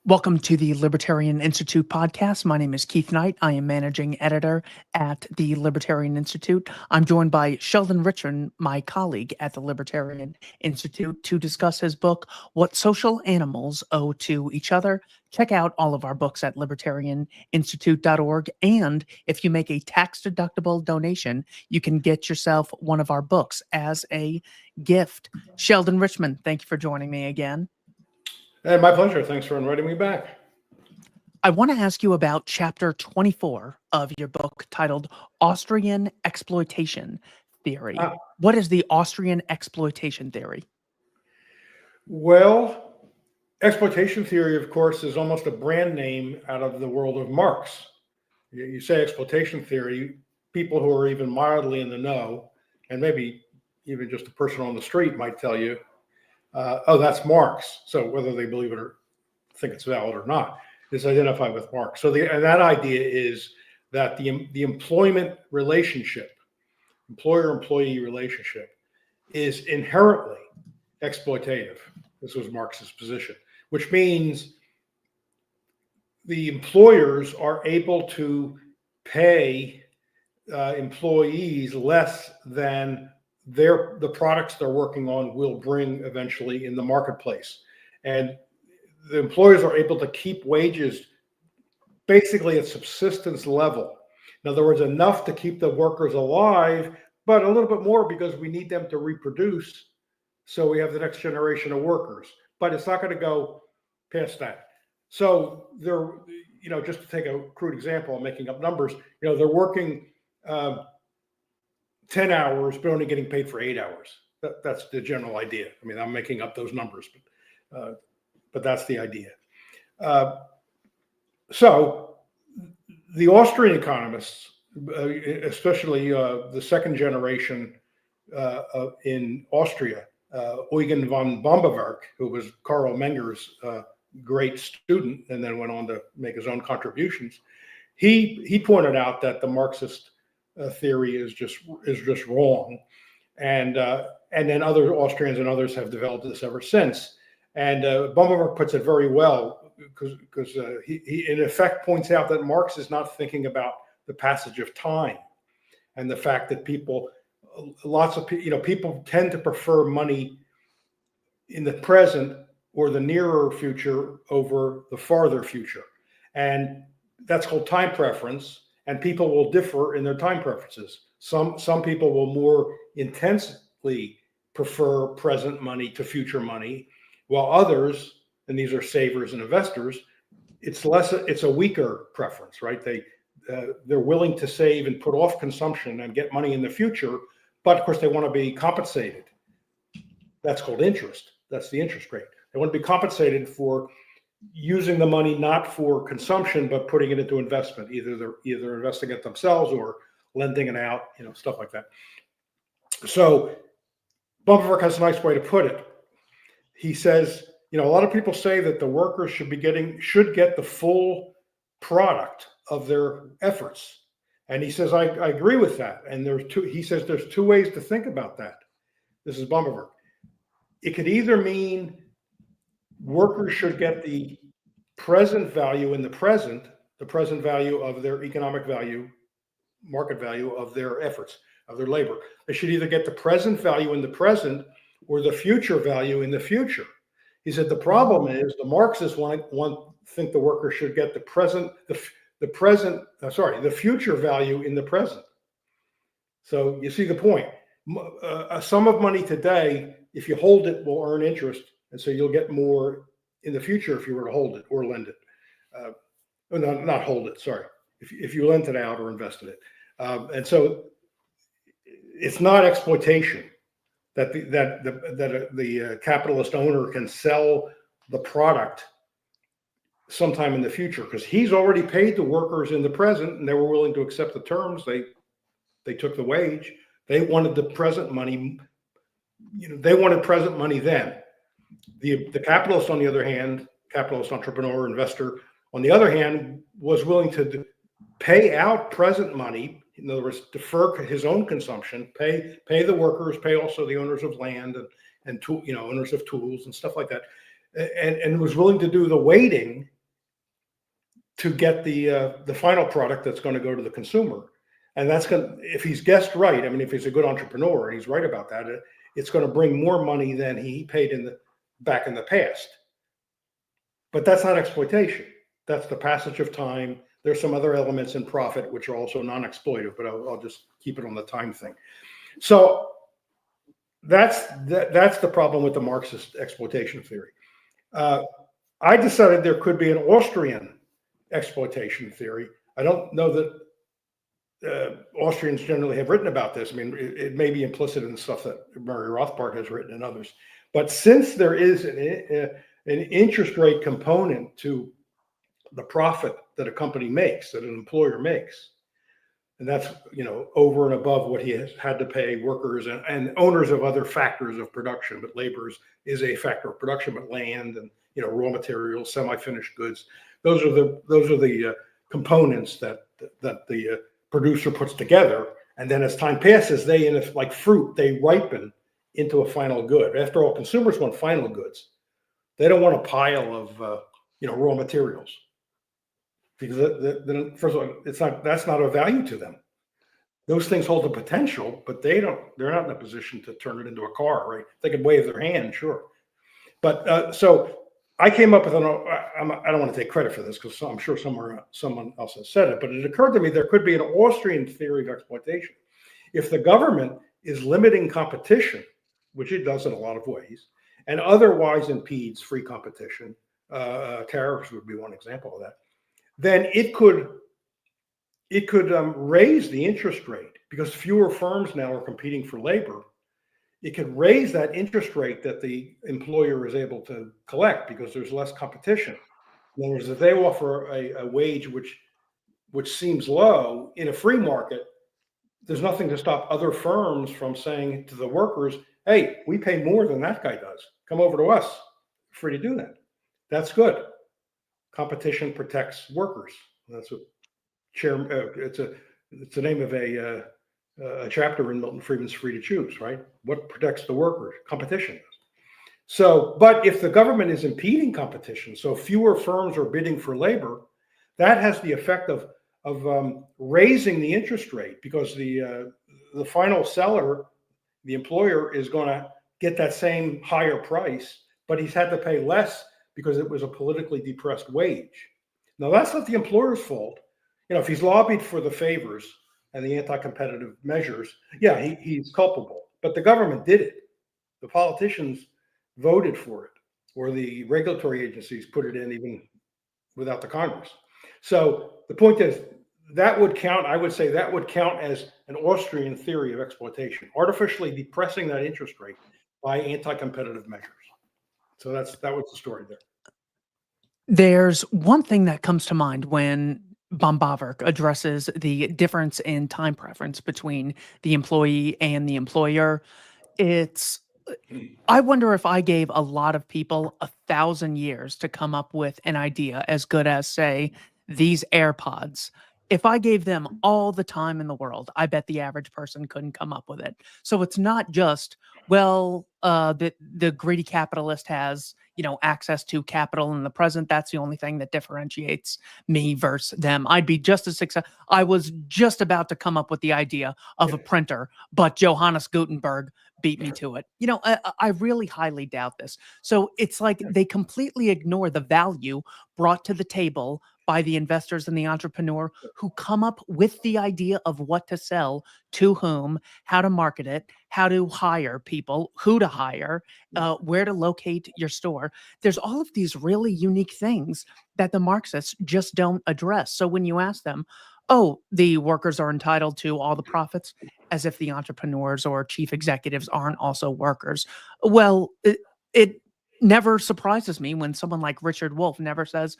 Welcome to the Libertarian Institute podcast. My name is Keith Knight. I am managing editor at the Libertarian Institute. I'm joined by Sheldon Richard, my colleague at the Libertarian Institute, to discuss his book, What Social Animals Owe to Each Other. Check out all of our books at libertarianinstitute.org. And if you make a tax-deductible donation, you can get yourself one of our books as a gift. Sheldon Richman, thank you for joining me again. Hey, my pleasure. Thanks for inviting me back. I want to ask you about chapter 24 of your book titled Austrian Exploitation Theory. What is the Austrian exploitation theory? Well, exploitation theory, of course, is almost a brand name out of the world of Marx. You say exploitation theory, people who are even mildly in the know, and maybe even just a person on the street might tell you, oh, that's Marx. So whether they believe it or think it's valid or not, is identified with Marx. So and that idea is that the employment relationship, employer-employee relationship, is inherently exploitative. This was Marx's position, which means the employers are able to pay employees less than the products they're working on will bring eventually in the marketplace. And the employers are able to keep wages basically at subsistence level. In other words, enough to keep the workers alive, but a little bit more because we need them to reproduce so we have the next generation of workers. But it's not going to go past that. So they're, just to take a crude example, I'm making up numbers, they're working 10 hours, but only getting paid for 8 hours. That's the general idea. I mean, I'm making up those numbers, but that's the idea. So the Austrian economists, especially the second generation in Austria, Eugen von Bombewerk, who was Karl Menger's great student and then went on to make his own contributions, he pointed out that the Marxist theory is just wrong, and then other Austrians and others have developed this ever since. And Bombewerk puts it very well because he in effect points out that Marx is not thinking about the passage of time and the fact that people tend to prefer money in the present or the nearer future over the farther future, and that's called time preference. And people will differ in their time preferences. Some people will more intensely prefer present money to future money, while others, and these are savers and investors, it's a weaker preference, right? They're willing to save and put off consumption and get money in the future, but of course they want to be compensated. That's called interest. That's the interest rate. They want to be compensated for using the money not for consumption, but putting it into investment. Either they're investing it themselves or lending it out, stuff like that. So Bombewerk has a nice way to put it. He says, a lot of people say that the workers should get the full product of their efforts. And he says, I agree with that. And he says there's two ways to think about that. This is Bombewerk. It could either mean workers should get the present value in the present value of their economic value, market value of their efforts, of their labor. They should either get the present value in the present or the future value in the future. He said the problem is the Marxists think the workers should get the future value in the present. So you see the point. A sum of money today, if you hold it, will earn interest. And so you'll get more in the future if you were to hold it or lend it. Not hold it, sorry. If you lent it out or invested it. And so it's not exploitation that the capitalist owner can sell the product sometime in the future, because he's already paid the workers in the present and they were willing to accept the terms. They took the wage. They wanted the present money. They wanted present money then. The capitalist, on the other hand, capitalist, entrepreneur, investor, on the other hand, was willing to pay out present money. In other words, defer his own consumption, pay the workers, pay also the owners of land and owners of tools and stuff like that, and was willing to do the waiting to get the final product that's going to go to the consumer. And that's going, if he's guessed right, I mean, if he's a good entrepreneur and he's right about that, it's going to bring more money than he paid back in the past. But that's not exploitation. That's the passage of time. There's some other elements in profit which are also non-exploitive, but I'll just keep it on the time thing. So that's the problem with the Marxist exploitation theory. I decided there could be an Austrian exploitation theory. I don't know that Austrians generally have written about this. I mean, it may be implicit in the stuff that Murray Rothbard has written and others. But since there is an interest rate component to the profit that a company makes, that an employer makes, and that's, over and above what he has had to pay workers and owners of other factors of production, but labor is a factor of production, but land and raw materials, semi-finished goods, those are the components that the producer puts together, and then as time passes, like fruit, they ripen into a final good. After all, consumers want final goods. They don't want a pile of raw materials, because first of all, that's not of value to them. Those things hold the potential, but they're not in a position to turn it into a car, right? They can wave their hand, sure, but so I came up with I don't want to take credit for this because I'm sure someone else has said it, but it occurred to me there could be an Austrian theory of exploitation. If the government is limiting competition, which it does in a lot of ways, and otherwise impedes free competition, tariffs would be one example of that, then it could raise the interest rate because fewer firms now are competing for labor. It could raise that interest rate that the employer is able to collect because there's less competition. In other words, if they offer a wage which seems low in a free market, there's nothing to stop other firms from saying to the workers, hey, we pay more than that guy does. Come over to us. Free to do that. That's good. Competition protects workers. That's what it's the name of a chapter in Milton Friedman's Free to Choose, right? What protects the workers? Competition. So, but if the government is impeding competition, so fewer firms are bidding for labor, that has the effect of raising the interest rate because the final seller, the employer, is going to get that same higher price, but he's had to pay less because it was a politically depressed wage. Now, that's not the employer's fault. If he's lobbied for the favors and the anti-competitive measures, yeah, he's culpable. But the government did it. The politicians voted for it, or the regulatory agencies put it in even without the Congress. So the point is, that would count, I would say that would count as an Austrian theory of exploitation, artificially depressing that interest rate by anti-competitive measures. So that was the story there. There's one thing that comes to mind when Bombaverk addresses the difference in time preference between the employee and the employer. I wonder if I gave a lot of people 1,000 years to come up with an idea as good as, say, these AirPods. If I gave them all the time in the world, I bet the average person couldn't come up with it. So it's not just, the greedy capitalist has, access to capital in the present. That's the only thing that differentiates me versus them. I'd be just as successful. I was just about to come up with the idea of a printer, but Johannes Gutenberg beat me to it. I really highly doubt this. So it's like they completely ignore the value brought to the table by the investors and the entrepreneur who come up with the idea of what to sell, to whom, how to market it, how to hire people, who to hire, where to locate your store. There's all of these really unique things that the Marxists just don't address. So when you ask them, oh, the workers are entitled to all the profits, as if the entrepreneurs or chief executives aren't also workers. Well, it never surprises me when someone like Richard Wolff never says,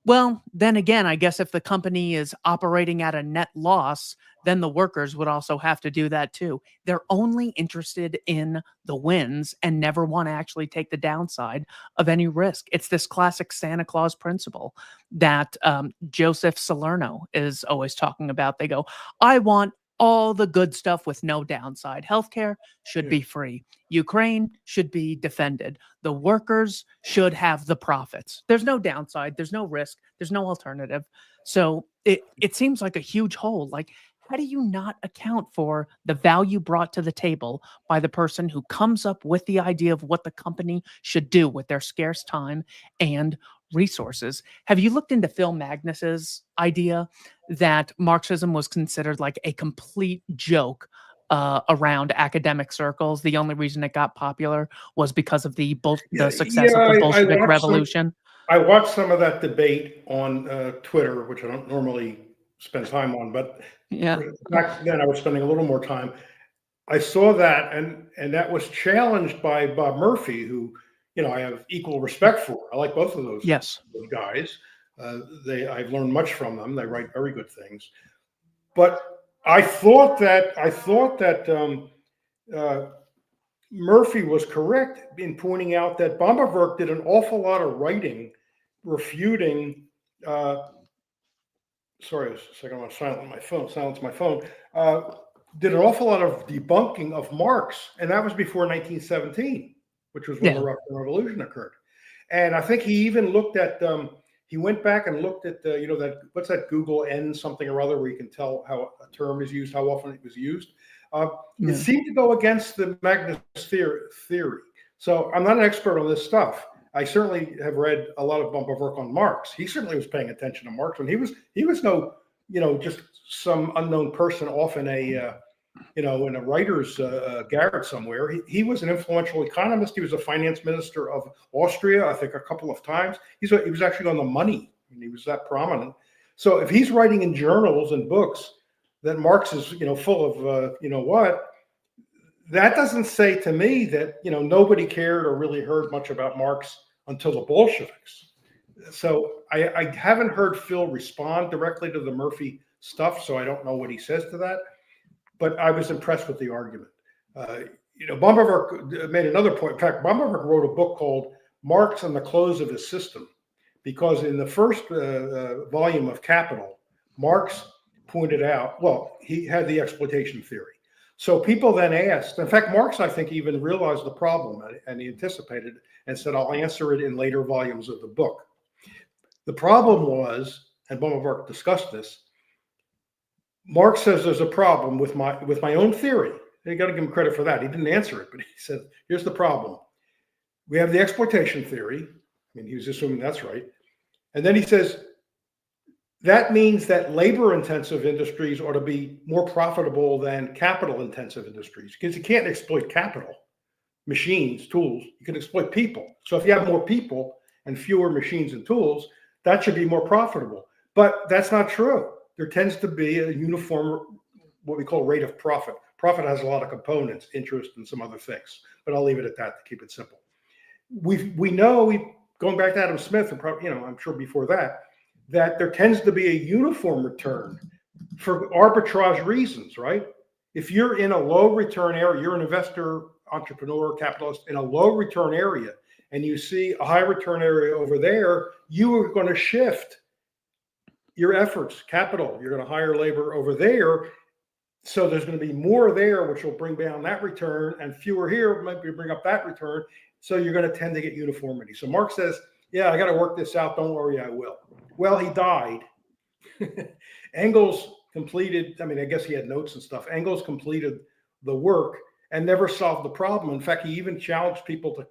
well, then again, I guess if the company is operating at a net loss, then the workers would also have to do that too. They're only interested in the wins and never want to actually take the downside of any risk. It's this classic Santa Claus principle that Joseph Salerno is always talking about. They go, I want all the good stuff with no downside. Healthcare should Yeah. be free. Ukraine should be defended. The workers should have the profits. There's no downside. There's no risk. There's no alternative. So it seems like a huge hole. Like, how do you not account for the value brought to the table by the person who comes up with the idea of what the company should do with their scarce time and resources? Have you looked into Phil Magnus's idea that Marxism was considered like a complete joke around academic circles? The only reason it got popular was because of the success of the Bolshevik Revolution. I watched some of that debate on Twitter, which I don't normally spend time on, but Yeah. back then I was spending a little more time. I saw that, and that was challenged by Bob Murphy, who, I have equal respect for. I like both of those Yes. guys. I've learned much from them. They write very good things. But I thought that Murphy was correct in pointing out that Bomberwerk did an awful lot of writing refuting. Sorry, a second. I want to silence my phone. Did an awful lot of debunking of Marx, and that was before 1917, which was when the Russian Revolution occurred. And I think he even looked at. He went back and looked at that, what's that, Google N something or other, where you can tell how a term is used, how often it was used. It seemed to go against the Magnus theory. So I'm not an expert on this stuff. I certainly have read a lot of Bomberwerk on Marx. He certainly was paying attention to Marx when he was no, just some unknown person off in a in a writer's garret somewhere. He was an influential economist. He was a finance minister of Austria, I think, a couple of times. He was actually on the money. I mean, he was that prominent. So if he's writing in journals and books that Marx is, full of, what, that doesn't say to me that, nobody cared or really heard much about Marx until the Bolsheviks. So I haven't heard Phil respond directly to the Murphy stuff, so I don't know what he says to that. But I was impressed with the argument. Bomberwerk made another point. In fact, Bomberwerk wrote a book called Marx and the Close of His System, because in the first volume of Capital, Marx pointed out, he had the exploitation theory. So people then asked, in fact, Marx, I think, even realized the problem and he anticipated it and said, I'll answer it in later volumes of the book. The problem was, and Bomberwerk discussed this, Marx says there's a problem with my own theory. You got to give him credit for that. He didn't answer it, but he said, here's the problem. We have the exploitation theory. I mean, he was assuming that's right. And then he says, that means that labor-intensive industries ought to be more profitable than capital-intensive industries, because you can't exploit capital, machines, tools. You can exploit people. So if you have more people and fewer machines and tools, that should be more profitable. But that's not true. There tends to be a uniform, what we call rate of profit. Profit has a lot of components, interest and some other things, but I'll leave it at that to keep it simple. We know, going back to Adam Smith, and I'm sure before that there tends to be a uniform return for arbitrage reasons, right? If you're in a low return area, you're an investor, entrepreneur, capitalist in a low return area, and you see a high return area over there, you are going to shift your efforts, capital. You're going to hire labor over there. So there's going to be more there, which will bring down that return, and fewer here might bring up that return. So you're going to tend to get uniformity. So Marx says, yeah, I got to work this out. Don't worry, I will. Well, he died. Engels completed, I guess he had notes and stuff. Engels completed the work and never solved the problem. In fact, he even challenged people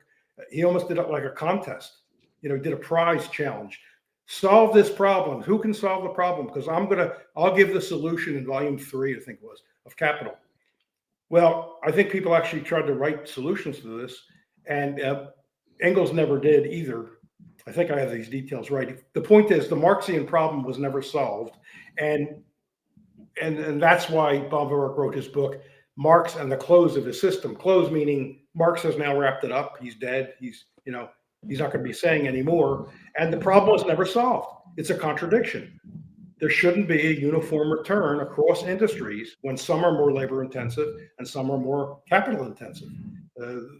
he almost did it like a contest, did a prize challenge. Solve this problem. Who can solve the problem? Because I'll give the solution in volume 3, I think it was, of Capital. Well, I think people actually tried to write solutions to this, and Engels never did either. I think I have these details right. The point is, the Marxian problem was never solved, and that's why Bomberwerk wrote his book, Marx and the Close of His System. Close meaning Marx has now wrapped it up. He's dead. He's not going to be saying anymore. And the problem was never solved. It's a contradiction. There shouldn't be a uniform return across industries when some are more labor intensive and some are more capital intensive.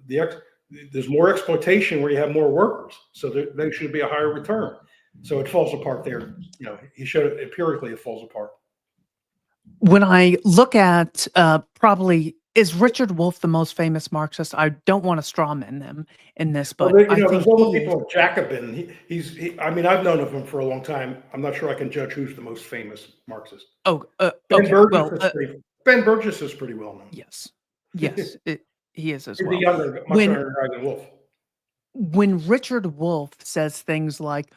There's more exploitation where you have more workers. So there should be a higher return. So it falls apart there. He showed it empirically, it falls apart. When I look at probably is Richard Wolff the most famous Marxist? I don't want to strawman them in this, Well, but you I know, there's think all the he is. people like Jacobin. I mean, I've known of him for a long time. I'm not sure I can judge who's the most famous Marxist. Oh, Ben okay. Burgess Well, is Ben Burgess is pretty well known. yes, yes, he is as He's a well. younger, much When younger guy than Wolf. when Richard Wolff says things like,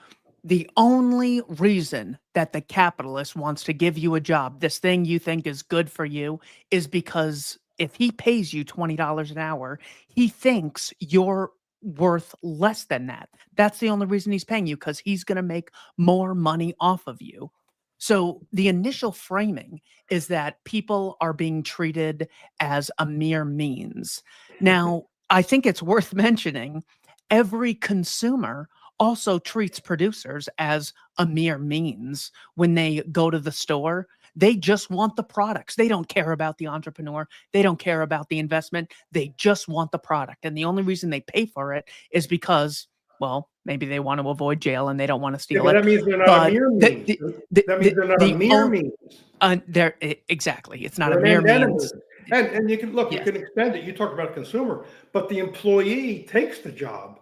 the only reason that the capitalist wants to give you a job, this thing you think is good for you, is because if he pays you $20 an hour, he thinks you're worth less than that. That's the only reason he's paying you, because he's going to make more money off of you. So the initial framing is that people are being treated as a mere means. Now, I think it's worth mentioning every consumer also treats producers as a mere means when they go to the store. They just want the products. They don't care about the entrepreneur. They don't care about the investment. They just want the product. And the only reason they pay for it is because, well, maybe they want to avoid jail and they don't want to Yeah, steal but it. that means they're not a But mere means. That means they're not a the mere only, means. exactly. It's not a They're mere an means. endemic. And you can look, you Yes. can extend it. You talked about consumer, but the employee takes the job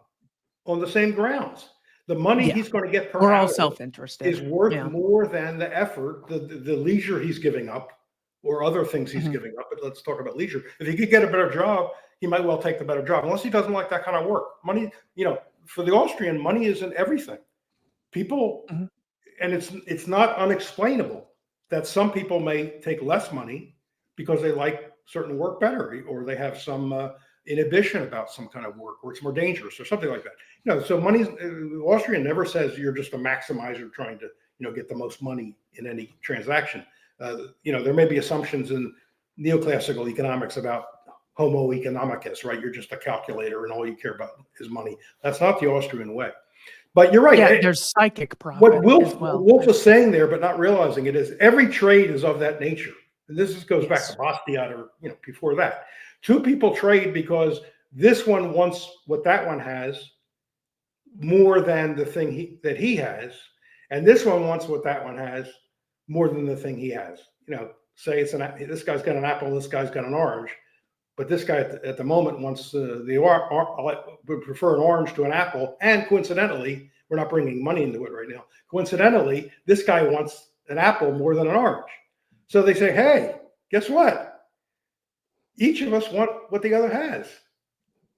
on the same grounds. The money Yeah. he's going to get per We're all hour is self-interested. worth Yeah. more than the effort, the leisure he's giving up, or other things he's Mhm. giving up. But let's talk about leisure. If he could get a better job, he might well take the better job, unless he doesn't like that kind of work. Money, for the Austrian, money isn't everything. People, Mhm. and it's not unexplainable that some people may take less money because they like certain work better, or they have some inhibition about some kind of work, or it's more dangerous, or something like that. So money's Austrian never says you're just a maximizer trying to get the most money in any transaction. There may be assumptions in neoclassical economics about homo economicus, right? You're just a calculator and all you care about is money. That's not the Austrian way. But you're right. Yeah, there's psychic What profit as well. Wolf is saying there, but not realizing it, is every trade is of that nature. And this goes back Yes. to Bastiat, or before that. Two people trade because this one wants what that one has more than the thing that he has, and this one wants what that one has more than the thing he has. Say this guy's got an apple, this guy's got an orange, but this guy at the moment wants would prefer an orange to an apple, and coincidentally, we're not bringing money into it right now. Coincidentally, this guy wants an apple more than an orange. So they say, hey, guess what? Each of us want what the other has.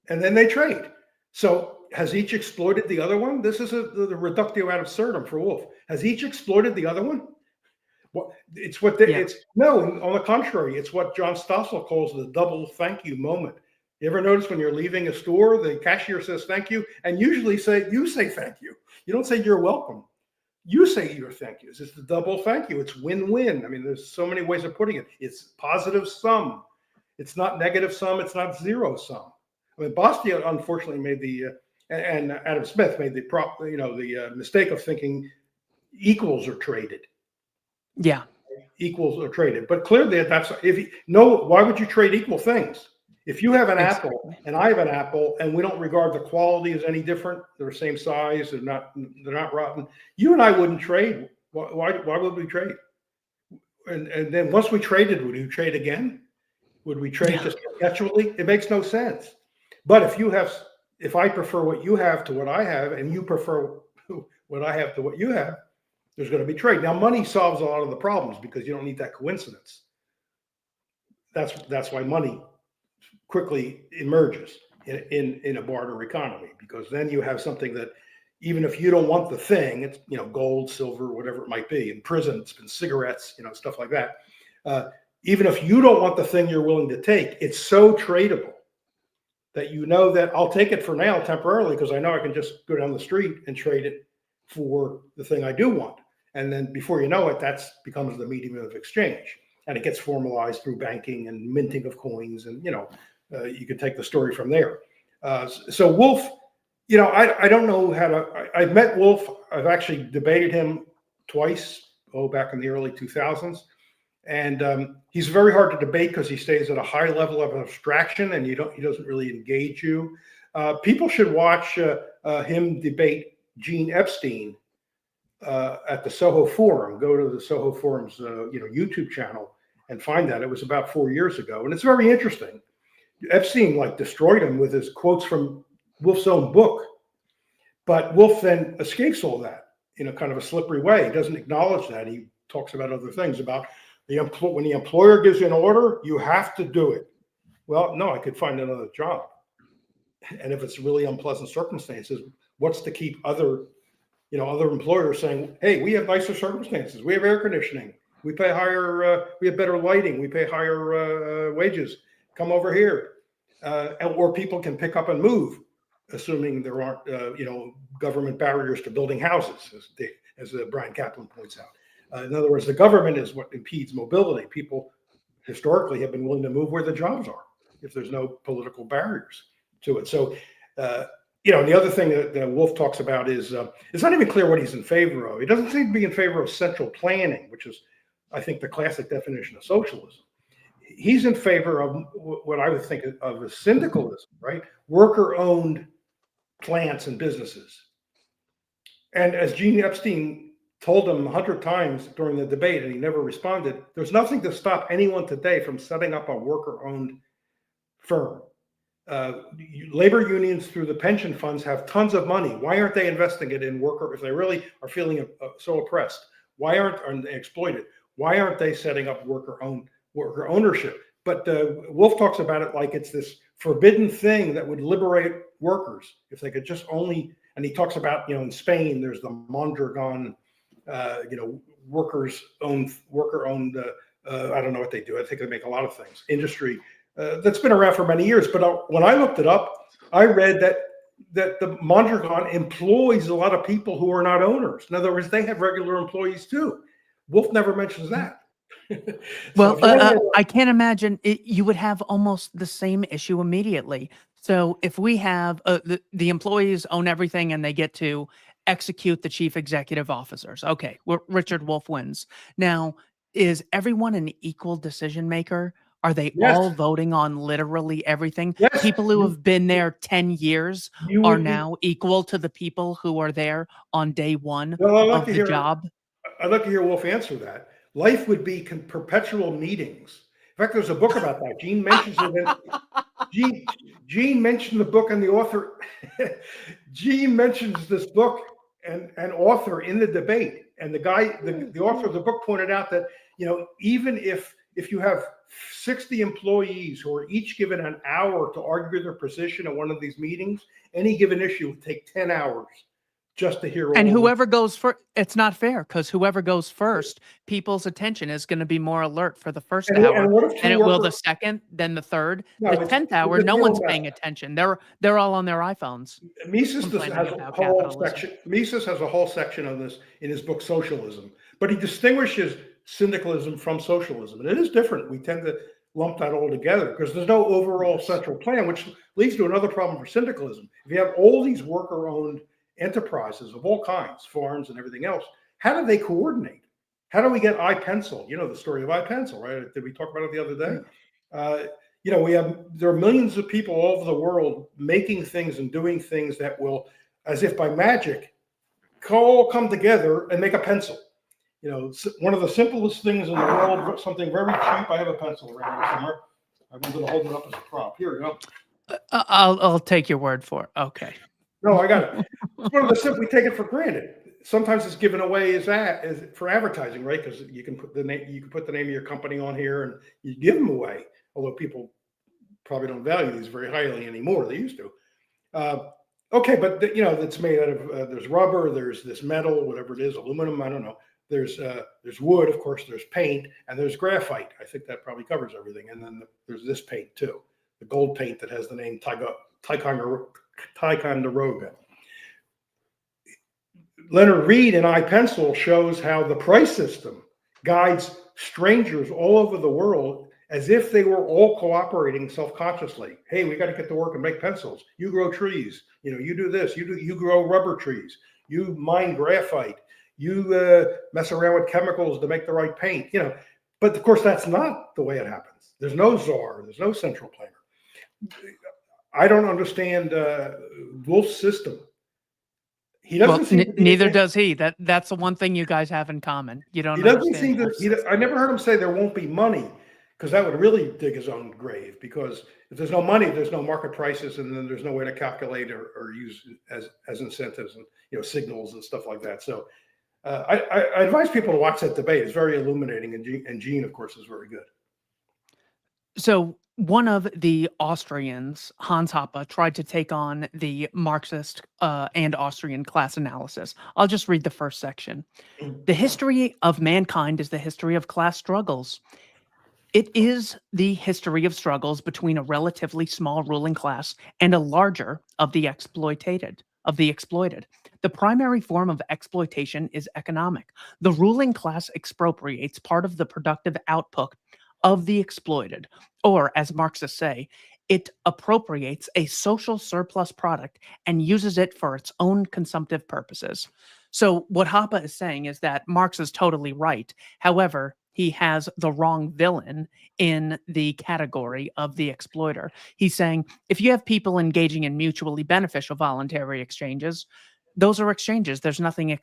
And then they trade. So has each exploited the other one? This is the reductio ad absurdum for Wolf. Has each exploited the other one? Well, it's what it's no. On the contrary, it's what John Stossel calls the double thank you moment. You ever notice when you're leaving a store, the cashier says thank you, and usually you say thank you. You don't say you're welcome. You say your thank yous. It's the double thank you. It's win-win. I mean, there's so many ways of putting it. It's positive sum. It's not negative sum. It's not zero sum. I mean, Bastiat unfortunately made and Adam Smith made the mistake of thinking equals are traded. Yeah. Equals are traded. But clearly why would you trade equal things? If you have an apple and I have an apple and we don't regard the quality as any different, they're the same size, they're not rotten, you and I wouldn't trade. Why would we trade? And then once we traded, would you trade again? Would we trade just perpetually? It makes no sense. But if I prefer what you have to what I have, and you prefer what I have to what you have, there's going to be trade. Now, money solves a lot of the problems because you don't need that coincidence. That's why money quickly emerges in a barter economy, because then you have something that, even if you don't want the thing, it's gold, silver, whatever it might be. In prison, it's been cigarettes, stuff like that. Even if you don't want the thing you're willing to take, it's so tradable that that I'll take it for now temporarily because I know I can just go down the street and trade it for the thing I do want. And then before you know it, that becomes the medium of exchange. And it gets formalized through banking and minting of coins. And, you can take the story from there. So Wolf, I don't know how to, I've met Wolf. I've actually debated him twice, back in the early 2000s. And he's very hard to debate because he stays at a high level of abstraction, and he doesn't really engage you. People should watch him debate Gene Epstein at the Soho Forum. Go to the Soho Forum's YouTube channel and find that. It was about 4 years ago, and it's very interesting. Epstein like destroyed him with his quotes from Wolf's own book, but Wolf then escapes all that in a kind of a slippery way. He doesn't acknowledge that. He talks about other things, about when the employer gives you an order, you have to do it. Well, no, I could find another job. And if it's really unpleasant circumstances, what's to keep other employers saying, hey, we have nicer circumstances. We have air conditioning. We pay higher, we have better lighting. We pay higher wages. Come over here. Or people can pick up and move, assuming there aren't, government barriers to building houses, as Brian Kaplan points out. In other words, the government is what impedes mobility. People historically have been willing to move where the jobs are if there's no political barriers to it. So, the other thing that Wolf talks about is it's not even clear what he's in favor of. He doesn't seem to be in favor of central planning, which is, I think, the classic definition of socialism. He's in favor of what I would think of as syndicalism, right? Worker-owned plants and businesses. And as Gene Epstein told him 100 times during the debate, and he never responded, there's nothing to stop anyone today from setting up a worker-owned firm. Labor unions through the pension funds have tons of money. Why aren't they investing it in worker? If they really are feeling so oppressed, why aren't they exploited? Why aren't they setting up worker ownership? But Wolf talks about it like it's this forbidden thing that would liberate workers if they could just only. And he talks about, in Spain, there's the Mondragon, worker-owned. I don't know what they do. I think they make a lot of things. Industry. That's been around for many years, but when I looked it up, I read that the Mondragon employs a lot of people who are not owners. In other words, they have regular employees too. Wolf never mentions that. Well, I can't imagine you would have almost the same issue immediately. So if we have the employees own everything and they get to execute the chief executive officers, okay, Richard Wolf wins. Now, is everyone an equal decision maker? Are they all voting on literally everything? Yes. People who have been there 10 years are now equal to the people who are there on day one of the job? I'd like to hear Wolf answer that. Life would be perpetual meetings. In fact, there's a book about that. Gene mentions it. Gene mentioned the book and the author. Gene mentions this book and author in the debate. And the author of the book pointed out that, even if you have 60 employees who are each given an hour to argue their position at one of these meetings, any given issue would take 10 hours just to hear. And whoever goes first, it's not fair, because whoever goes first, people's attention is going to be more alert for the first hour, and it will the second, then the third, the 10th hour. No one's paying attention. They're all on their iPhones. Mises has a whole section. Mises has a whole section on this in his book Socialism, but he distinguishes syndicalism from socialism, and it is different. We tend to lump that all together because there's no overall central plan, which leads to another problem for syndicalism. If you have all these worker-owned enterprises of all kinds, farms and everything else, how do they coordinate? How do we get iPencil? The story of iPencil, right? Did we talk about it the other day? There are millions of people all over the world making things and doing things that will, as if by magic, all come together and make a pencil. One of the simplest things in the world, something very cheap. I have a pencil around here somewhere. I'm going to hold it up as a prop. Here we go. I'll take your word for it. Okay. No, I got it. It's one of the simple. We take it for granted. Sometimes it's given away as for advertising, right? Because you can put the name of your company on here, and you give them away. Although people probably don't value these very highly anymore. They used to. Okay, but it's made out of there's rubber, there's this metal, whatever it is, aluminum. I don't know. There's wood, of course. There's paint, and there's graphite. I think that probably covers everything. And then there's this paint too, the gold paint that has the name Ticonderoga. Leonard Read in iPencil shows how the price system guides strangers all over the world as if they were all cooperating self-consciously. Hey, we got to get to work and make pencils. You grow trees. You do this. You grow rubber trees. You mine graphite. You mess around with chemicals to make the right paint. But of course, that's not the way it happens. There's no czar. There's no central planner. I don't understand Wolf's system. He doesn't. Neither does he. That's the one thing you guys have in common. You don't. He doesn't seem to. I never heard him say there won't be money. because that would really dig his own grave. Because if there's no money, there's no market prices, and then there's no way to calculate or use as incentives and signals and stuff like that. So I advise people to watch that debate. It's very illuminating, and Gene, of course, is very good. So one of the Austrians, Hans Hoppe, tried to take on the Marxist and Austrian class analysis. I'll just read the first section. The history of mankind is the history of class struggles. It is the history of struggles between a relatively small ruling class and a larger of the exploited. The primary form of exploitation is economic. The ruling class expropriates part of the productive output of the exploited, or as Marxists say, it appropriates a social surplus product and uses it for its own consumptive purposes. So what Hoppe is saying is that Marx is totally right. However, he has the wrong villain in the category of the exploiter. He's saying if you have people engaging in mutually beneficial voluntary exchanges, those are exchanges. There's nothing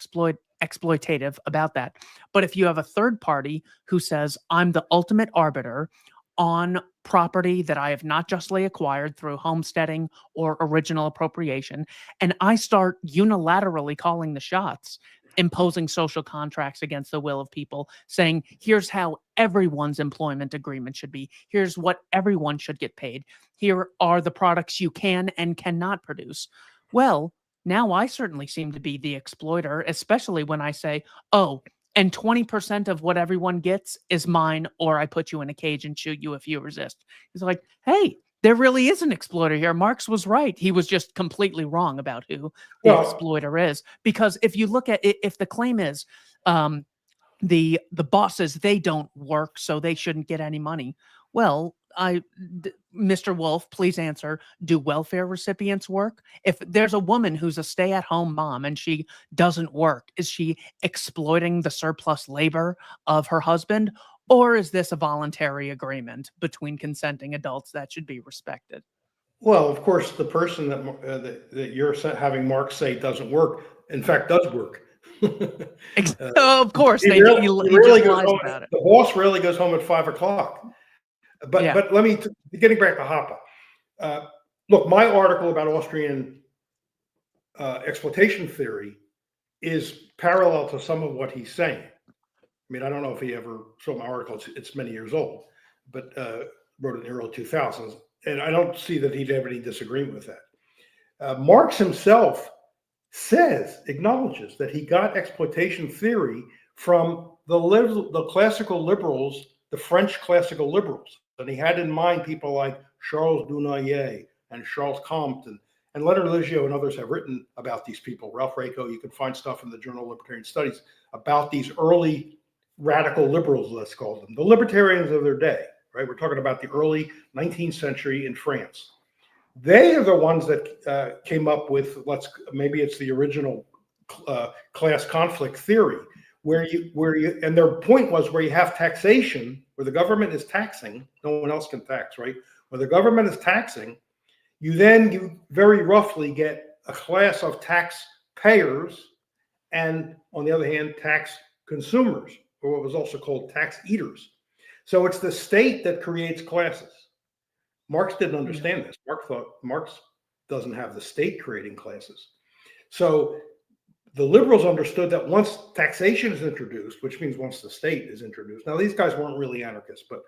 exploitative about that. But if you have a third party who says, I'm the ultimate arbiter on property that I have not justly acquired through homesteading or original appropriation, and I start unilaterally calling the shots, imposing social contracts against the will of people, saying, here's how everyone's employment agreement should be. Here's what everyone should get paid. Here are the products you can and cannot produce. Well, now I certainly seem to be the exploiter, especially when I say, oh, and 20% of what everyone gets is mine, or I put you in a cage and shoot you if you resist. He's like, hey, there really is an exploiter here. Marx was right. He was just completely wrong about who the exploiter is. Because if you look at it, if the claim is the bosses, they don't work, so they shouldn't get any money. Well, Mr. Wolf, please answer. Do welfare recipients work? If there's a woman who's a stay-at-home mom and she doesn't work, is she exploiting the surplus labor of her husband? Or is this a voluntary agreement between consenting adults that should be respected? Well, of course, the person that you're having Marx say doesn't work, in fact, does work. Of course, he really just goes lies home, about it. The boss rarely goes home at 5 o'clock. But let me, getting back to Hoppe. Look, my article about Austrian exploitation theory is parallel to some of what he's saying. I mean, I don't know if he ever saw my article. It's many years old, but wrote it in the early 2000s. And I don't see that he'd have any disagreement with that. Marx himself acknowledges that he got exploitation theory from the classical liberals, the French classical liberals. And he had in mind people like Charles Dunoyer and Charles Comte, and Leonard Liggio and others have written about these people. Ralph Raico, you can find stuff in the Journal of Libertarian Studies about these early radical liberals, let's call them, the libertarians of their day, right? We're talking about the early 19th century in France. They are the ones that came up with, maybe it's the original class conflict theory, and their point was where you have taxation, where the government is taxing, no one else can tax, right? Where the government is taxing, you very roughly get a class of taxpayers and, on the other hand, tax consumers, or what was also called tax eaters. So it's the state that creates classes. Marx didn't understand this. Marx thought Marx doesn't have the state creating classes. So the liberals understood that once taxation is introduced, which means once the state is introduced. Now, these guys weren't really anarchists, but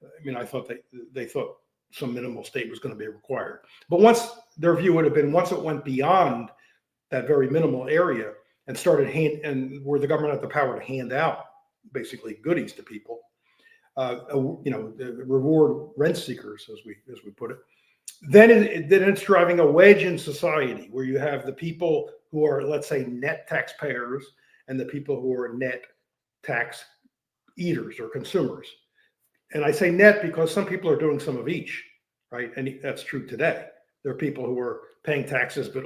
I mean, I thought they thought some minimal state was going to be required. But their view would have been once it went beyond that very minimal area and started where the government had the power to hand out basically goodies to people, reward rent seekers, as we put it. Then it's driving a wedge in society where you have the people who are, let's say, net taxpayers and the people who are net tax eaters or consumers. And I say net because some people are doing some of each, right? And that's true today. There are people who are paying taxes, but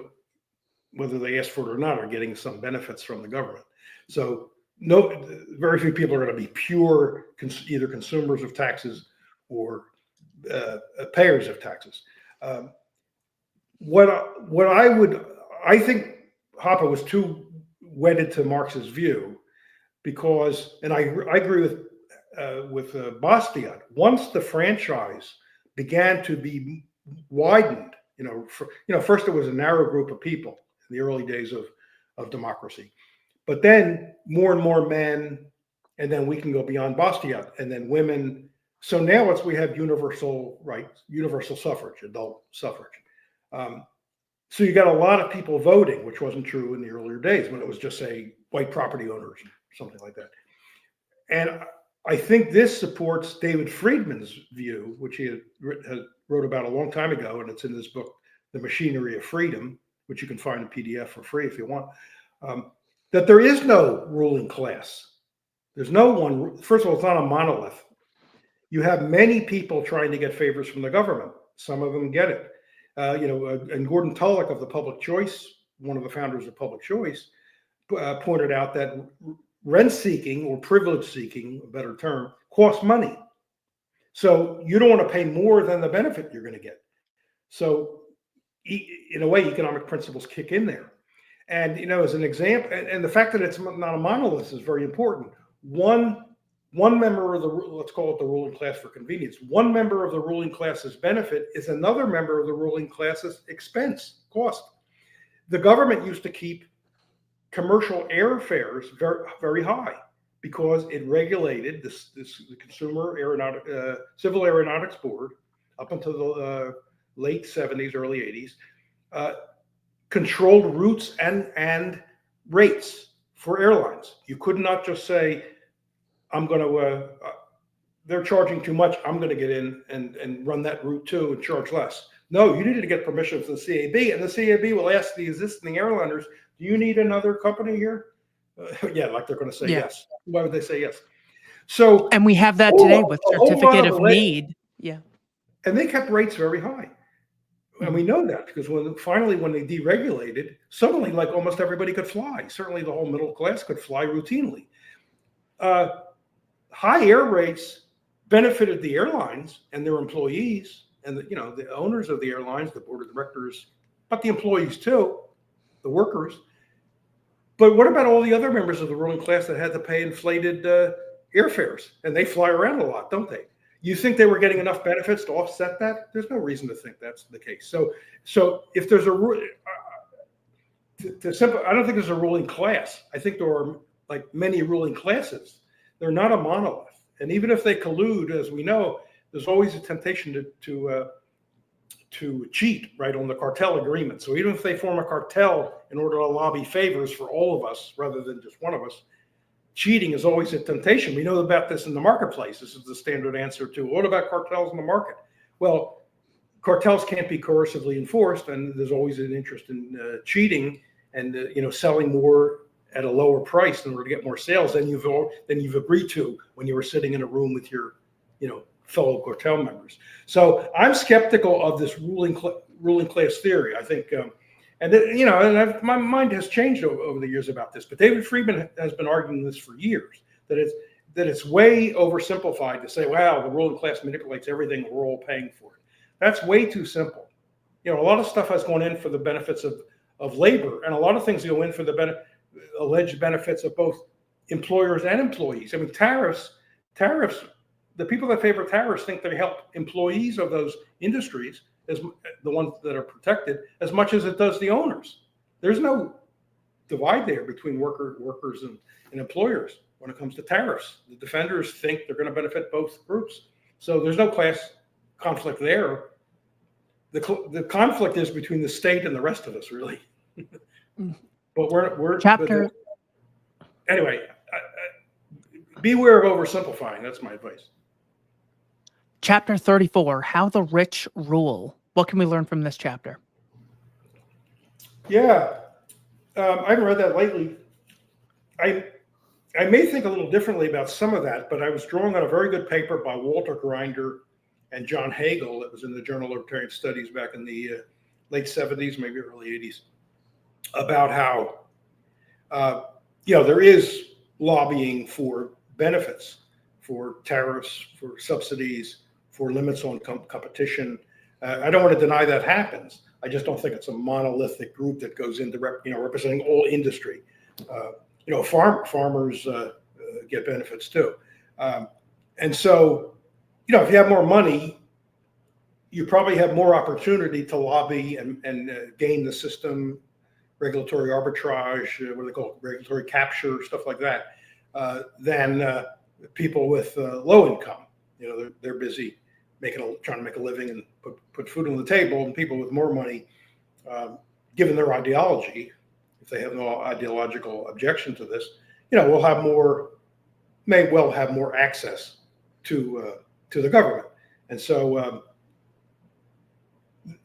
whether they ask for it or not, are getting some benefits from the government. So very few people are going to be pure either consumers of taxes or payers of taxes. I think Hoppe was too wedded to Marx's view because, and I agree with Bastiat. Once the franchise began to be widened, first it was a narrow group of people in the early days of democracy, but then more and more men, and then we can go beyond Bastiat, and then women. So now we have universal rights, universal suffrage, adult suffrage. So you got a lot of people voting, which wasn't true in the earlier days when it was just, say, white property owners, something like that. And I think this supports David Friedman's view, which he wrote about a long time ago, and it's in this book, The Machinery of Freedom, which you can find in PDF for free if you want, that there is no ruling class. There's no one. First of all, it's not a monolith. You have many people trying to get favors from the government. Some of them get it. And Gordon Tullock of the Public Choice, one of the founders of Public Choice, pointed out that rent seeking or privilege seeking, a better term, costs money. So you don't want to pay more than the benefit you're going to get. So in a way, economic principles kick in there. And, as an example, and the fact that it's not a monolith is very important. One member of let's call it the ruling class for convenience. One member of the ruling class's benefit is another member of the ruling class's cost. The government used to keep commercial airfares very, very high because it regulated the Consumer Civil Aeronautics Board up until the late 70s, early 80s, controlled routes and rates for airlines. You could not just say, they're charging too much, I'm going to get in and run that route too and charge less. No, you needed to get permission from the CAB, and the CAB will ask the existing airliners, do you need another company here? Yeah, like they're going to say yes. Why would they say yes? So, and we have that today with certificate of need. Yeah. And they kept rates very high. And we know that because when they deregulated, suddenly like almost everybody could fly. Certainly the whole middle class could fly routinely. High air rates benefited the airlines and their employees and the owners of the airlines, the board of directors, but the employees too, the workers. But what about all the other members of the ruling class that had to pay inflated airfares? And they fly around a lot, don't they? You think they were getting enough benefits to offset that? There's no reason to think that's the case. So if there's I don't think there's a ruling class. I think there are like many ruling classes. They're not a monolith. And even if they collude, as we know, there's always a temptation to cheat, right, on the cartel agreement. So even if they form a cartel in order to lobby favors for all of us rather than just one of us, cheating is always a temptation. We know about this in the marketplace. This is the standard answer to what about cartels in the market? Well, cartels can't be coercively enforced, and there's always an interest in cheating and selling more at a lower price in order to get more sales than you've agreed to when you were sitting in a room with your fellow cartel members. So I'm skeptical of this ruling class theory. I think, my mind has changed over the years about this. But David Friedman has been arguing this for years, that it's way oversimplified to say, wow, the ruling class manipulates everything, we're all paying for it. That's way too simple. A lot of stuff has gone in for the benefits of labor, and a lot of things go in for the alleged benefits of both employers and employees. I mean, tariffs. The people that favor tariffs think they help employees of those industries, as the ones that are protected, as much as it does the owners. There's no divide there between workers and employers when it comes to tariffs. The defenders think they're going to benefit both groups. So there's no class conflict there. The conflict is between the state and the rest of us, really. But we're chapter. Anyway, beware of oversimplifying. That's my advice. Chapter 34, How the Rich Rule. What can we learn from this chapter? Yeah, I haven't read that lately. I may think a little differently about some of that, but I was drawing on a very good paper by Walter Grinder and John Hagel that was in the Journal of Libertarian Studies back in the late 70s, maybe early 80s, about how there is lobbying for benefits, for tariffs, for subsidies, for limits on competition. I don't want to deny that happens. I just don't think it's a monolithic group that goes into representing all industry. Farmers get benefits too. And so, if you have more money, you probably have more opportunity to lobby and game the system, regulatory arbitrage, what do they call it, regulatory capture, stuff like that, than people with low income. They're busy trying to make a living and put food on the table, and people with more money, given their ideology, if they have no ideological objection to this, may well have more access to the government. And so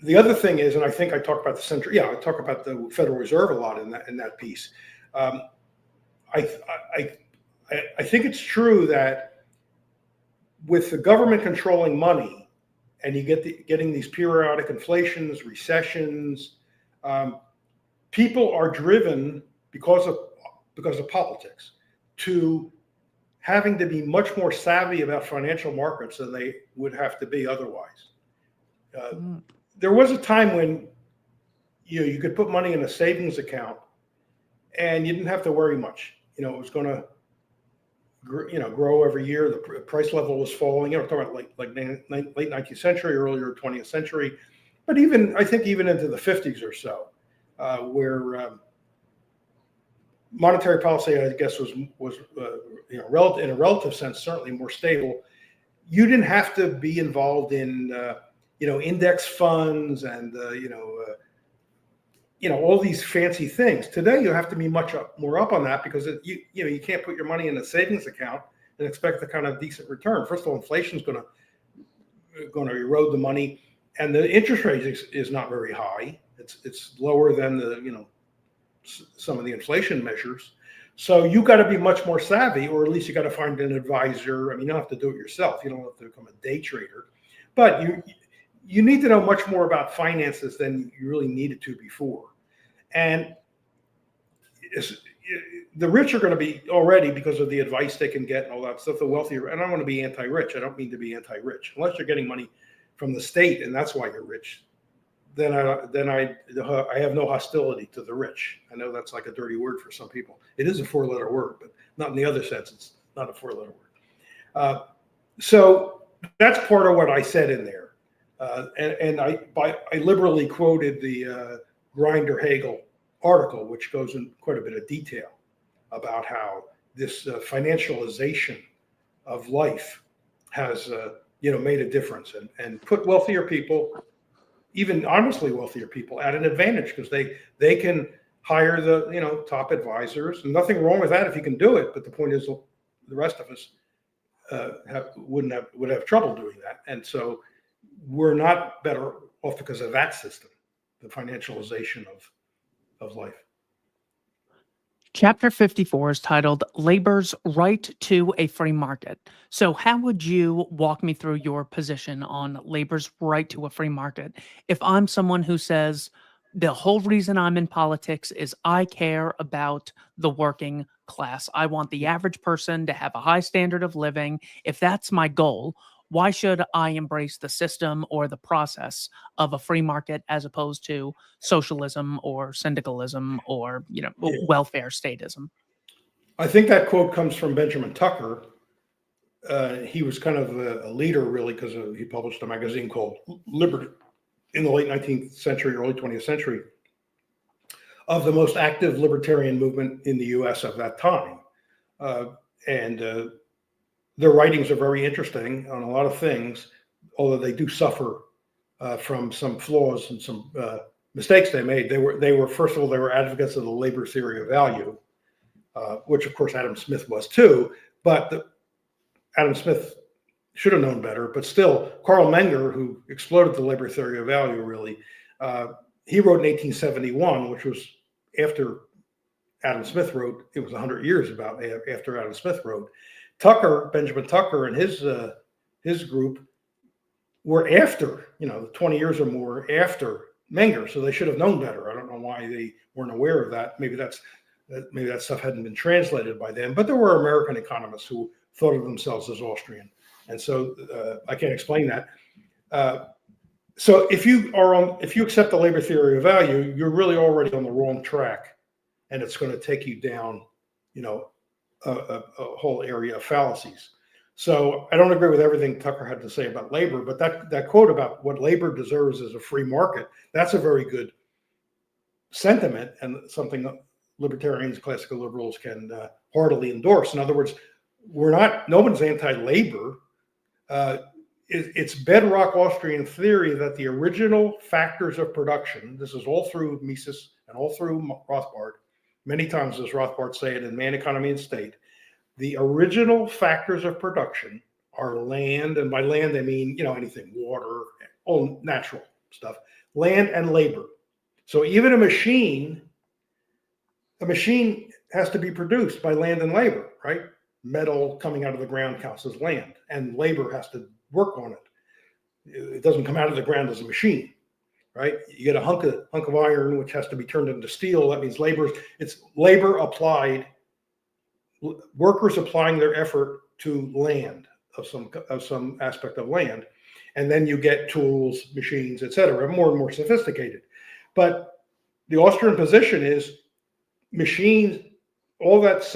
the other thing is, and I think I talk about I talk about the Federal Reserve a lot in that piece. I think it's true that with the government controlling money, and you getting these periodic inflations, recessions, people are driven because of politics to having to be much more savvy about financial markets than they would have to be otherwise. There was a time when you could put money in a savings account and you didn't have to worry much. It was going to grow every year. The price level was falling. Talking about like late 19th century, earlier 20th century, but I think even into the 50s or so, where monetary policy, I guess, was in a relative sense certainly more stable. You didn't have to be involved in index funds and all these fancy things. Today, you have to be much more up on that because you can't put your money in a savings account and expect the kind of decent return. First of all, inflation is going to erode the money, and the interest rate is not very high. It's lower than some of the inflation measures. So you got to be much more savvy, or at least you got to find an advisor. I mean, you don't have to do it yourself. You don't have to become a day trader, but you need to know much more about finances than you really needed to before. And the rich are going to be already, because of the advice they can get and all that stuff, the wealthier. And I don't want to be anti-rich. I don't mean to be anti-rich. Unless you're getting money from the state and that's why you're rich, then I have no hostility to the rich. I know that's like a dirty word for some people. It is a 4-letter word, but not in the other sense. It's not a 4-letter word. So that's part of what I said in there. And I liberally quoted the Grinder-Hagel article, which goes in quite a bit of detail about how this financialization of life has made a difference and put wealthier people, even honestly wealthier people, at an advantage because they can hire the top advisors, and nothing wrong with that if you can do it. But the point is, the rest of us would have trouble doing that, and so we're not better off because of that system, the financialization of life. Chapter 54 is titled Labor's Right to a Free Market. So how would you walk me through your position on labor's right to a free market? If I'm someone who says the whole reason I'm in politics is I care about the working class. I want the average person to have a high standard of living. If that's my goal, why should I embrace the system or the process of a free market as opposed to socialism or syndicalism or welfare statism? I think that quote comes from Benjamin Tucker. He was kind of a leader, really, because he published a magazine called Liberty in the late 19th century, early 20th century, of the most active libertarian movement in the U.S. of that time. And their writings are very interesting on a lot of things, although they do suffer from some flaws and some mistakes they made. They were first of all, they were advocates of the labor theory of value, which of course Adam Smith was too. But Adam Smith should have known better. But still, Carl Menger, who exploded the labor theory of value, really, he wrote in 1871, which was after Adam Smith wrote. It was 100 years after Adam Smith wrote. Benjamin Tucker, and his group were after, 20 years or more after Menger, so they should have known better. I don't know why they weren't aware of that. Maybe that stuff hadn't been translated by them. But there were American economists who thought of themselves as Austrian, and so I can't explain that. So if you accept the labor theory of value, you're really already on the wrong track, and it's going to take you down, a whole area of fallacies. So I don't agree with everything Tucker had to say about labor, but that quote about what labor deserves is a free market, that's a very good sentiment and something that libertarians, classical liberals can heartily endorse. In other words, no one's anti-labor. It's bedrock Austrian theory that the original factors of production, this is all through Mises and all through Rothbard, many times as Rothbard say it in Man, Economy, and State, the original factors of production are land, and by land they mean, anything, water, all natural stuff, land and labor. So even a machine has to be produced by land and labor, right? Metal coming out of the ground counts as land, and labor has to work on it. It doesn't come out of the ground as a machine, right? You get a hunk of iron which has to be turned into steel. That means it's labor applied, workers applying their effort to land of some aspect of land, and then you get tools, machines, etc., more and more sophisticated. But the Austrian position is machines, all that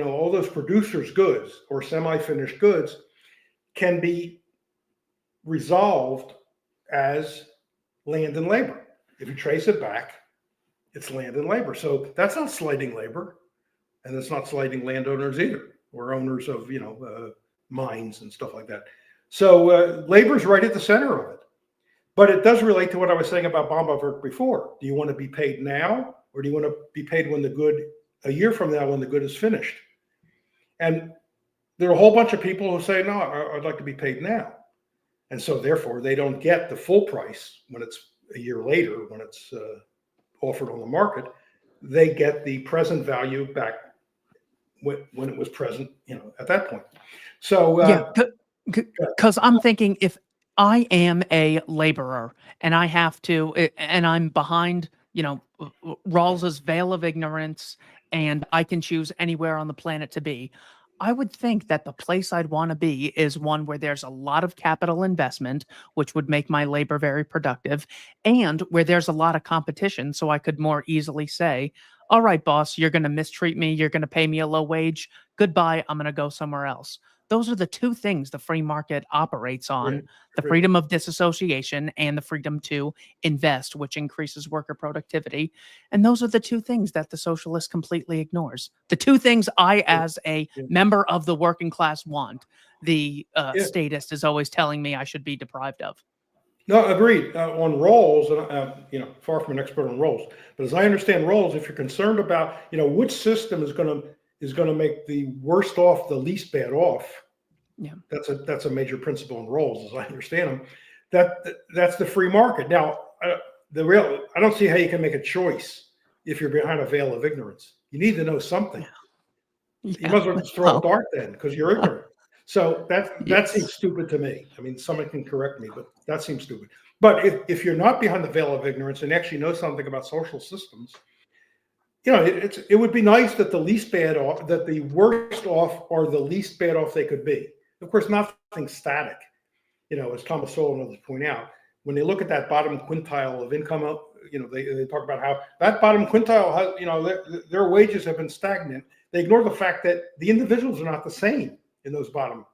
all those producers' goods or semi-finished goods can be resolved as land and labor. If you trace it back, it's land and labor. So that's not slighting labor, and it's not slighting landowners either, or owners of mines and stuff like that. So labor is right at the center of it. But it does relate to what I was saying about Baumwollwerk before. Do you want to be paid now, or do you want to be paid when a year from now, when the good is finished? And there are a whole bunch of people who say, no, I'd like to be paid now. And so therefore they don't get the full price when it's a year later, when it's offered on the market. They get the present value back when it was present, at that point. So because I'm thinking, if I am a laborer and I have to, and I'm behind, Rawls's veil of ignorance, and I can choose anywhere on the planet to be, I would think that the place I'd want to be is one where there's a lot of capital investment, which would make my labor very productive, and where there's a lot of competition, so I could more easily say, all right, boss, you're going to mistreat me, you're going to pay me a low wage, goodbye, I'm going to go somewhere else. Those are the two things the free market operates on: the freedom of disassociation and the freedom to invest, which increases worker productivity. And those are the two things that the socialist completely ignores. The two things I, as a member of the working class, want. The statist is always telling me I should be deprived of. No, agreed. On Rawls, far from an expert on Rawls, but as I understand Rawls, if you're concerned about, which system is going to make the worst off the least bad off, that's a major principle in Rawls, as I understand them. That's the free market. Now, I don't see how you can make a choice if you're behind a veil of ignorance. You need to know something. You might as well just throw a dart then, because you're ignorant. So that seems stupid to me. I mean, someone can correct me, but that seems stupid. But if you're not behind the veil of ignorance and actually know something about social systems, it would be nice that the worst off are the least bad off they could be. Of course, nothing static. As Thomas Sowell and others point out, when they look at that bottom quintile of income, they talk about how that bottom quintile has, their wages have been stagnant. They ignore the fact that the individuals are not the same in those bottom,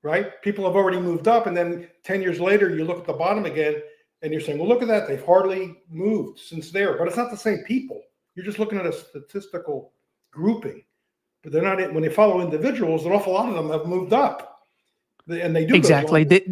right? People have already moved up, and then 10 years later, you look at the bottom again, and you're saying, well, look at that. They've hardly moved since there, but it's not the same people. You're just looking at a statistical grouping, but they're not. When they follow individuals, an awful lot of them have moved up, and they do exactly.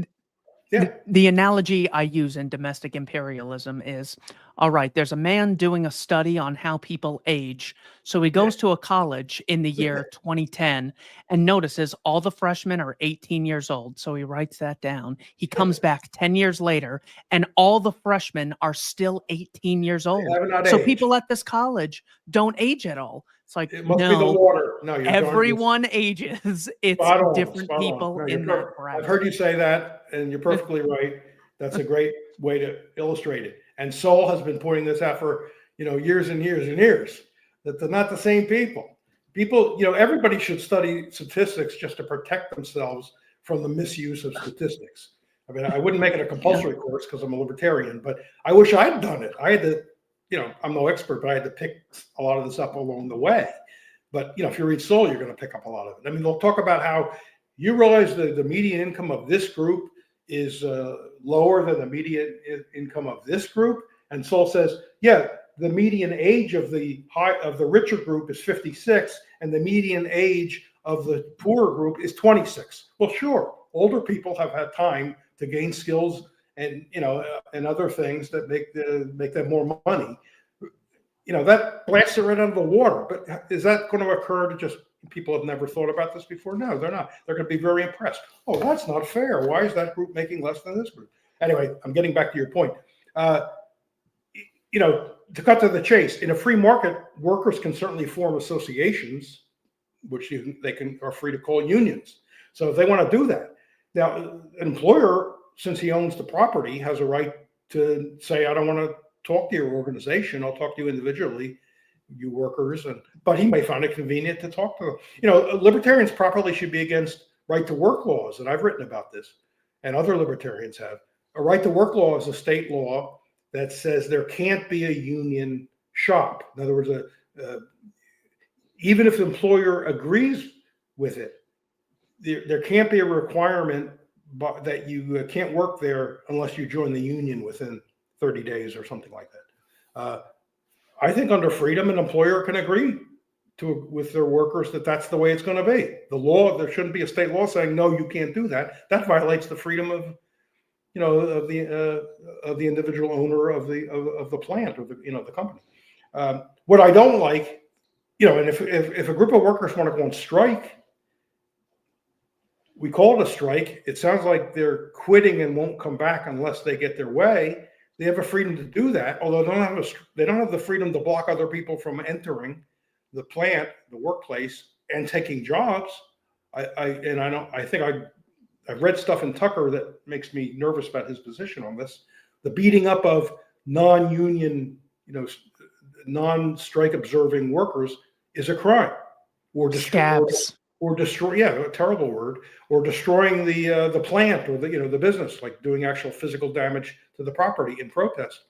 The analogy I use in domestic imperialism is, all right, there's a man doing a study on how people age. So he goes to a college in the year 2010 and notices all the freshmen are 18 years old. So he writes that down. He comes back 10 years later and all the freshmen are still 18 years old. So people at this college don't age at all. It's like, it must be the water. No, everyone ages. It's different people in that bracket. I've heard you say that, and you're perfectly right. That's a great way to illustrate it. And Sowell has been pointing this out for years and years and years, that they're not the same people. Everybody should study statistics just to protect themselves from the misuse of statistics. I mean, I wouldn't make it a compulsory course because I'm a libertarian, but I wish I'd done it. I had to. I'm no expert, but I had to pick a lot of this up along the way. But, if you read Sowell, you're going to pick up a lot of it. I mean, they'll talk about how, you realize that the median income of this group is lower than the median income of this group? And Sol says, yeah, the median age of the richer group is 56, and the median age of the poorer group is 26. Well, sure, older people have had time to gain skills and and other things that make them more money. That blasts it right out of the water. But is that going to occur to just people have never thought about this before? No, they're not. They're going to be very impressed. Oh, that's not fair. Why is that group making less than this group? Anyway, I'm getting back to your point. To cut to the chase, in a free market, workers can certainly form associations, which they are free to call unions. So if they want to do that, now an employer, since he owns the property, has a right to say, I don't want to talk to your organization. I'll talk to you individually, you workers. But he may find it convenient to talk to them. Libertarians properly should be against right to work laws, and I've written about this, and other libertarians have. A right to work law is a state law that says there can't be a union shop. In other words, even if the employer agrees with it, there can't be a requirement that you can't work there unless you join the union within 30 days or something like that. I think under freedom, an employer can agree with their workers that that's the way it's going to be. The law, there shouldn't be a state law saying, no, you can't do that. That violates the freedom of the individual owner of the plant or the company. What I don't like, and if a group of workers want to go on strike, we call it a strike. It sounds like they're quitting and won't come back unless they get their way. They have a freedom to do that, although they don't have the freedom to block other people from entering the plant, the workplace, and taking jobs. I've read stuff in Tucker that makes me nervous about his position on this. The beating up of non-union, non-strike observing workers is a crime. Or Scabs. Or destroy, a terrible word, or destroying the plant or the business, like doing actual physical damage to the property in protest.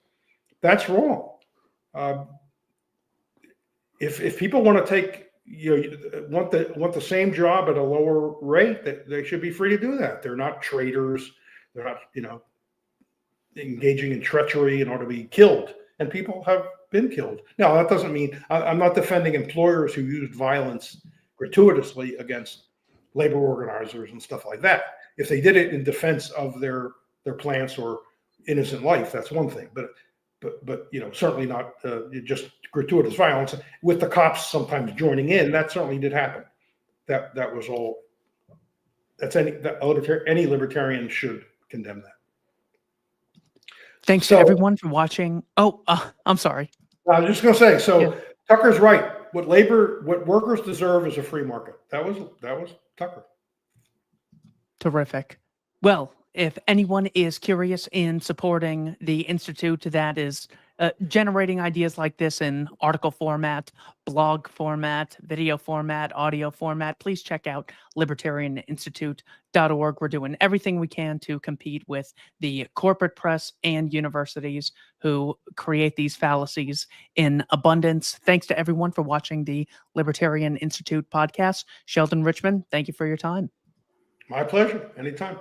That's wrong. If people want to take want the same job at a lower rate, that they should be free to do that. They're not traitors. They're not engaging in treachery in order to be killed. And people have been killed. Now that doesn't mean I'm not defending employers who used violence gratuitously against labor organizers and stuff like that. If they did it in defense of their plants or innocent life, that's one thing. But certainly not just gratuitous violence with the cops sometimes joining in. That certainly did happen. That was all. Any libertarian should condemn that. Thanks to everyone for watching. Oh, I'm sorry. I was just going to say. Tucker's right. What workers deserve is a free market. That was Tucker. Terrific. Well, if anyone is curious in supporting the Institute that is generating ideas like this in article format, blog format, video format, audio format, please check out libertarianinstitute.org. We're doing everything we can to compete with the corporate press and universities who create these fallacies in abundance. Thanks to everyone for watching the Libertarian Institute podcast. Sheldon Richman, thank you for your time. My pleasure. Anytime.